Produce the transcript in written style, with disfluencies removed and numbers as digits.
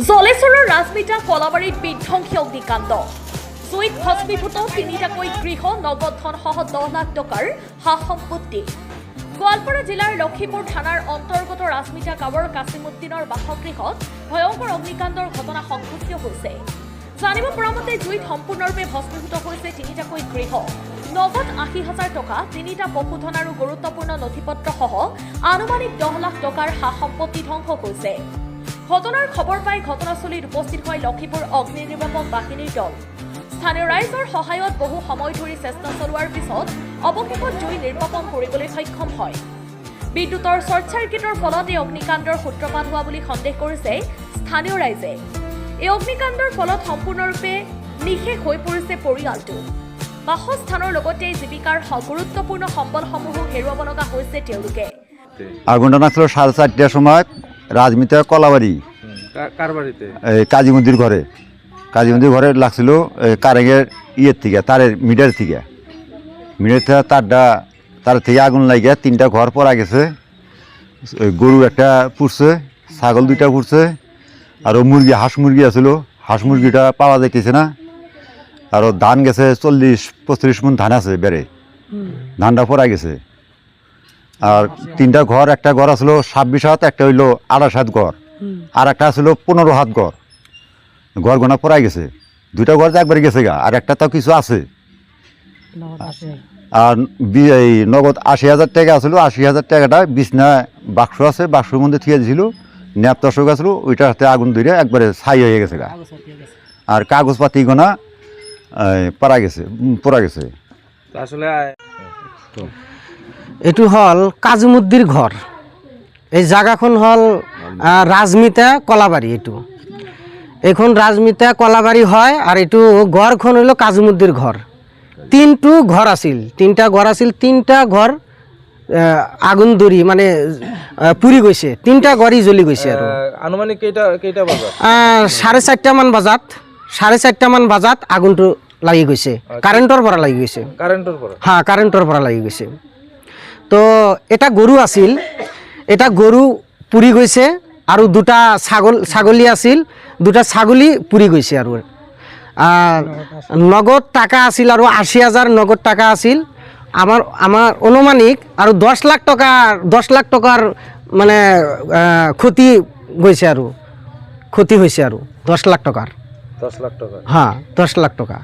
জলেশ্বৰৰ ৰাজমিতা কলাবাৰীত বিধ্বংসী অগ্নিকাণ্ড জুইত ভস্মীভূত তিনিটাকৈ গৃহ নগদ ধনসহ 10 লাখ টকাৰ সা সম্পত্তি গোৱালপাৰা জিলাৰ লক্ষীপুৰ থানাৰ অন্তৰ্গত ৰাজমিতা গাঁৱৰ কাছিমুদ্দিনৰ বাসগৃহত ভয়ংকৰ অগ্নিকাণ্ডৰ ঘটনা সংঘটিত হৈছে। জানিব পৰা মতে জুইত সম্পূৰ্ণৰূপে ভস্মীভূত হৈছে তিনিটাকৈ গৃহ নগদ 80,000 টকা তিনিটা পশুধন আৰু গুৰুত্বপূৰ্ণ নথিপত্ৰসহ আনুমানিক 10 লাখ টকাৰ সা সম্পত্তি ধ্বংস হৈছে। ঘটনাৰ খবৰ পাই ঘটনাস্থলীত উপস্থিত হয় লক্ষীপুৰ অগ্নি নিৰ্বাপক বাহিনীৰ দল। স্থানীয় ৰাইজৰ সহায়ত বহু সময় ধৰি চেষ্টা চলোৱাৰ পিছত অৱশেষত জুই নিৰ্বাপন কৰিবলৈ সক্ষম হয়। বিদ্যুতৰ শ্বৰ্ট চাৰ্কিটৰ ফলত এই অগ্নিকাণ্ডৰ সূত্ৰপাত হোৱা বুলি সন্দেহ কৰিছে স্থানীয় ৰাইজে। এই অগ্নিকাণ্ডৰ ফলত সম্পূৰ্ণৰূপে নিশেষ হৈ পৰিছে পৰিয়ালটো। বাসস্থানৰ লগতে জীৱিকাৰ গুৰুত্বপূৰ্ণ সম্বলসমূহো হেৰুৱাব লগা হৈছে তেওঁলোকে। আগুনটা নাছিল 4:30টার সময় রাজমিতা কলাবাড়ি কাজীমন্দির ঘরে লাগছিল কারেন্টের থেকে তারের মিটার থেকে তার থেকে আগুন লাগিয়ে 3টা ঘর পড়া গেছে। গরু একটা পুড়ছে, ছাগল 2টা পুড়ছে, আর হাঁস মুরগি আছিল, হাঁস মুরগিটা পাওয়া যাইতেছে না। আর ধান গেছে 40-45 মণ ধান আছে বেড়ে, ধানটা পড়া গেছে। আর 3টা ঘর, একটা ঘর আসলো 26 হাত, একটা হইলো 28 হাত ঘর, আর একটা আসলো 15 হাত ঘর। ঘর গোনা পড়াই গেছে, 2টা ঘর একবারে গেছে গা, আর একটা তো কিছু আছে। আর এই নগদ 80,000 টাকা আসলো, 80,000 টাকাটা বিছনা বাক্স আছে, বাক্সের মধ্যে থিয়ে দিয়েছিল, ন্যাপ তশক আসলো, ওইটার হাতে আগুন ধরে একবারে ছাই হয়ে গেছে গা। আর কাগজপাতি গোনা পড়া গেছে। আসলে এটু হল কাজীমুদ্দির ঘর। এই জায়গাখন হল রাজমিতা কলাবাড়ি। এখন রাজমিতা কলাবাড়ি হয়, আর এটু ঘরখন হইল কাজীমুদ্দির ঘর। 3টা ঘর আছিল, 3টা ঘর আগুন ধরি মানে পুরি গৈছে, 3টা ঘরই জ্বলি গৈছে। আর আনুমানিক কেইটা বাজাত 4:30 মান বাজাত আগুনটো লাগি গৈছে। কারেন্টর পৰা লাগি গৈছে। হ্যাঁ, কারেন্টর পৰা লাগি গৈছে। তো এটা গরু আছিল, এটা গরু পুরি গৈছে, আর 2টা ছাগলী আছিল, 2টা ছাগলী পুরি গৈছে। আর নগদ টাকা আছিল, আর 80,000 নগদ টাকা আছিল। আমার অনুমানিক আর 10 লাখ টাকার মানে ক্ষতি গৈছে, আর ক্ষতি হয়েছে, আর 10 লাখ টাকার। 10 লাখ টাকা, হ্যাঁ 10 লাখ টাকা।